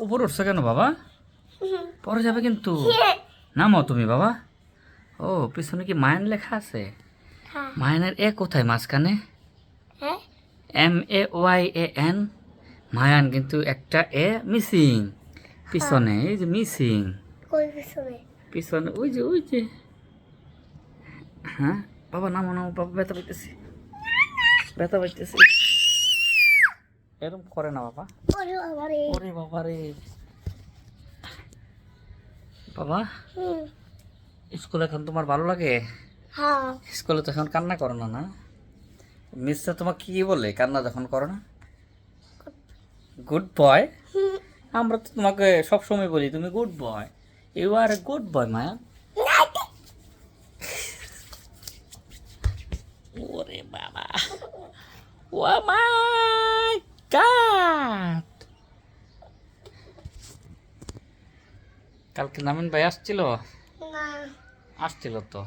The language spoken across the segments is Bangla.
উপরে উঠছো কেন বাবা? পরে যাবে কিন্তু। নামো তুমি বাবা। ও পিছনে কি মায়ান লেখা আছে? মায়ানের এ কোথায় মাঝখানে? MAYAN মায়ান, কিন্তু একটা এ মিসিং পিছনে। এই যে মিসিং পিছনে, ওই যে ওই যে। হ্যাঁ বাবা নামো নামো বাবা, ব্যথা পাইতেছি ব্যথা পাইতেছি। এরকম করে না বাবা। ওরে বাবা রে বাবা। স্কুলে এখন তোমার ভালো লাগে? স্কুলে তো এখন কান্না করো না, না? মিসটা তোমাকে কি বলে কান্না যখন করো না? Good boy. আমরা তো তোমাকে সবসময় বলি তুমি good boy. You are a good boy Maya. ওরে বাবা, ও মাই গড। কালকে নামিন ভাই আসছিল? আসছিল তো।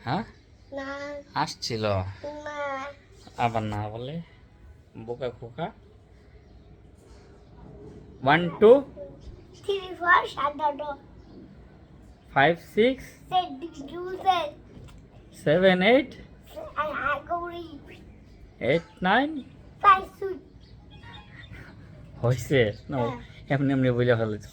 হ্যাঁ আসছিল। আবার না বলে বোকা খোকা। 1 2 5 6 7 8 8 9 হয়েছে না? এমনি এমনি বলে ফেলেছ।